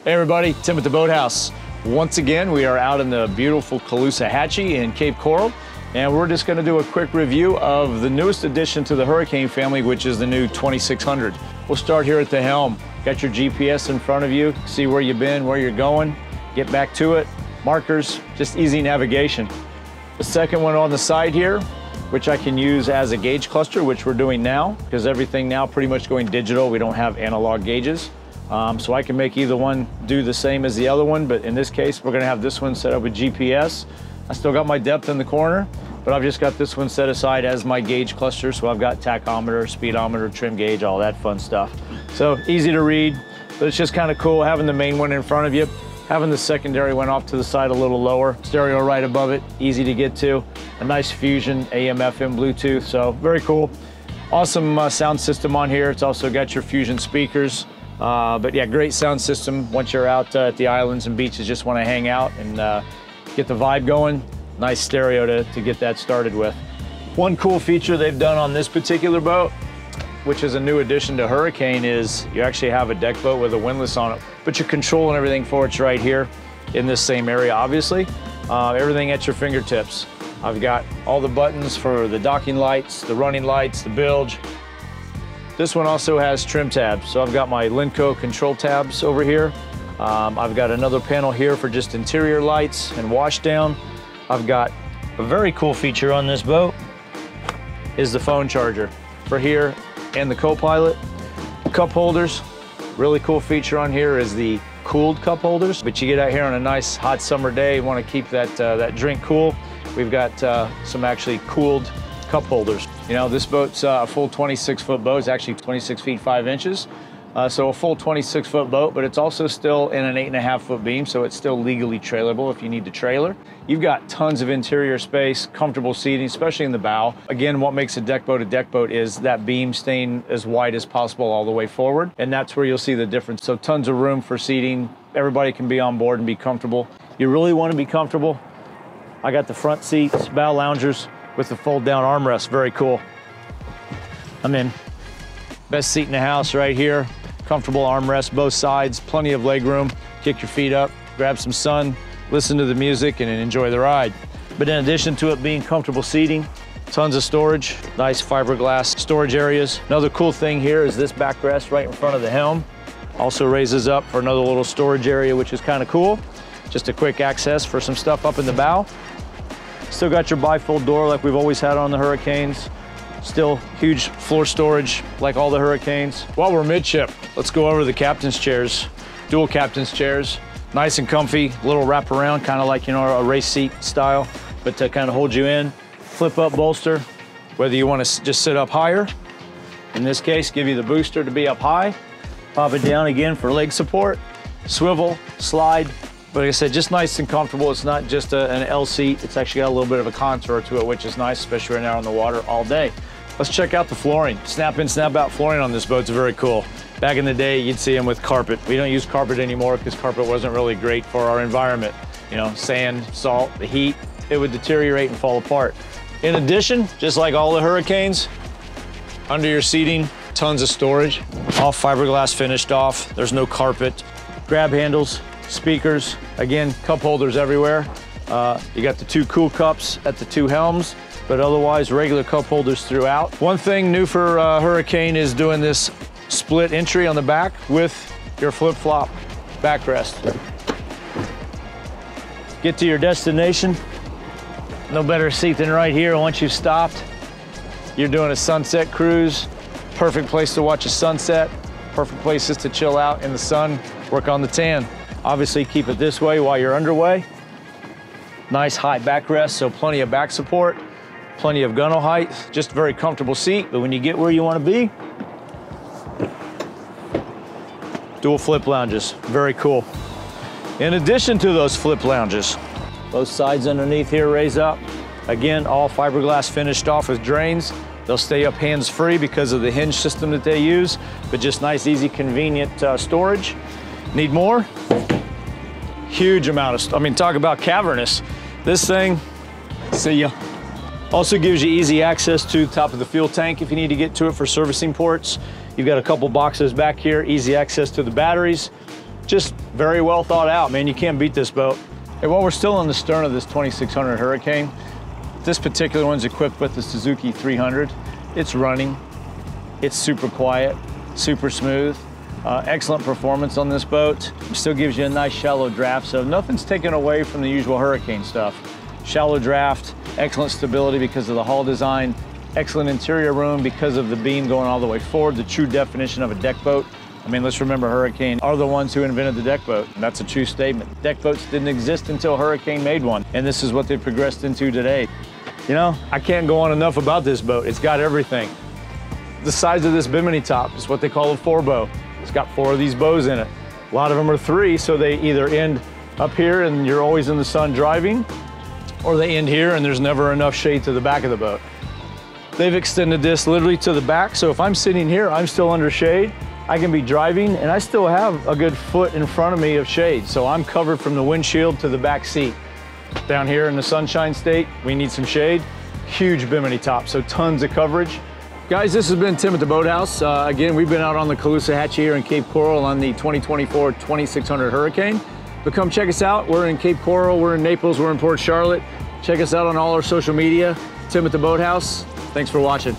Hey everybody, Tim at the Boathouse. Once again, we are out in the beautiful Caloosahatchee in Cape Coral, and we're just gonna do a quick review of the newest addition to the Hurricane family, which is the new 2600. We'll start here at the helm. Got your GPS in front of you, see where you've been, where you're going, get back to it. Markers, just easy navigation. The second one on the side here, which I can use as a gauge cluster, which we're doing now, because everything now pretty much going digital. We don't have analog gauges. So I can make either one do the same as the other one, but in this case, we're gonna have this one set up with GPS. I still got my depth in the corner, but I've just got this one set aside as my gauge cluster. So I've got tachometer, speedometer, trim gauge, all that fun stuff. So easy to read, but it's just kind of cool having the main one in front of you, having the secondary one off to the side a little lower, stereo right above it, easy to get to, a nice fusion, AM, FM, Bluetooth, so very cool. Awesome sound system on here. It's also got your fusion speakers. But yeah, great sound system. Once you're out at the islands and beaches, just want to hang out and get the vibe going. Nice stereo to get that started with. One cool feature they've done on this particular boat, which is a new addition to Hurricane, is you actually have a deck boat with a windlass on it, but your control and everything for it's right here in this same area, obviously. Everything at your fingertips. I've got all the buttons for the docking lights, the running lights, the bilge. This one also has trim tabs. So I've got my Linco control tabs over here. I've got another panel here for just interior lights and wash down. I've got a very cool feature on this boat is the phone charger for here and the co-pilot. Cup holders, really cool feature on here is the cooled cup holders. But you get out here on a nice hot summer day, you want to keep that drink cool. We've got some actually cooled cup holders. You know, this boat's a full 26-foot boat. It's actually 26 feet 5 inches. So a full 26-foot boat, but it's also still in an 8.5-foot beam, so it's still legally trailerable if you need to trailer. You've got tons of interior space, comfortable seating, especially in the bow. Again, what makes a deck boat is that beam staying as wide as possible all the way forward, and that's where you'll see the difference. So tons of room for seating. Everybody can be on board and be comfortable. You really want to be comfortable. I got the front seats, bow loungers, with the fold down armrest, very cool. I'm in. Best seat in the house right here. Comfortable armrest, both sides, plenty of leg room. Kick your feet up, grab some sun, listen to the music and enjoy the ride. But in addition to it being comfortable seating, tons of storage, nice fiberglass storage areas. Another cool thing here is this backrest right in front of the helm. Also raises up for another little storage area, which is kind of cool. Just a quick access for some stuff up in the bow. Still got your bifold door like we've always had on the Hurricanes. Still huge floor storage like all the Hurricanes. While we're midship, let's go over the captain's chairs. Dual captain's chairs, nice and comfy, little wrap around, kind of like, you know, a race seat style, but to kind of hold you in. Flip up bolster, whether you want to just sit up higher. In this case, give you the booster to be up high. Pop it down again for leg support. Swivel, slide. But like I said, just nice and comfortable. It's not just an L seat. It's actually got a little bit of a contour to it, which is nice, especially right now on the water all day. Let's check out the flooring. Snap in, snap out flooring on this boat's very cool. Back in the day, you'd see them with carpet. We don't use carpet anymore because carpet wasn't really great for our environment. You know, sand, salt, the heat, it would deteriorate and fall apart. In addition, just like all the Hurricanes, under your seating, tons of storage. All fiberglass finished off. There's no carpet. Grab handles, speakers, again, cup holders everywhere. You got the two cool cups at the two helms, but otherwise regular cup holders throughout. One thing new for Hurricane is doing this split entry on the back with your flip-flop backrest. Get to your destination. No better seat than right here. Once you've stopped, you're doing a sunset cruise. Perfect place to watch a sunset. Perfect places to chill out in the sun, work on the tan. Obviously keep it this way while you're underway. Nice high backrest, so plenty of back support, plenty of gunwale height, just a very comfortable seat, but when you get where you want to be, dual flip lounges, very cool. In addition to those flip lounges, both sides underneath here raise up. Again, all fiberglass finished off with drains. They'll stay up hands-free because of the hinge system that they use, but just nice, easy, convenient storage. Need more? Huge amount of, talk about cavernous. This thing, see ya. Also gives you easy access to the top of the fuel tank if you need to get to it for servicing ports. You've got a couple boxes back here, easy access to the batteries. Just very well thought out, man. You can't beat this boat. And while we're still on the stern of this 2600 Hurricane, this particular one's equipped with the Suzuki 300. It's running, it's super quiet, super smooth. Excellent performance on this boat. Still gives you a nice shallow draft, so nothing's taken away from the usual Hurricane stuff. Shallow draft, excellent stability because of the hull design, excellent interior room because of the beam going all the way forward, the true definition of a deck boat. I mean, let's remember Hurricane are the ones who invented the deck boat. That's a true statement. Deck boats didn't exist until Hurricane made one, and this is what they've progressed into today. You know, I can't go on enough about this boat. It's got everything. The size of this bimini top is what they call a 4-bow. It's got 4 of these bows in it. A lot of them are 3, so they either end up here and you're always in the sun driving, or they end here and there's never enough shade to the back of the boat. They've extended this literally to the back, so if I'm sitting here, I'm still under shade. I can be driving and I still have a good foot in front of me of shade, so I'm covered from the windshield to the back seat. Down here in the Sunshine State, we need some shade. Huge bimini top, so tons of coverage. Guys, this has been Tim at the Boathouse. Again, we've been out on the Caloosahatchee here in Cape Coral on the 2024 2600 Hurricane. But come check us out. We're in Cape Coral, we're in Naples, we're in Port Charlotte. Check us out on all our social media. Tim at the Boathouse. Thanks for watching.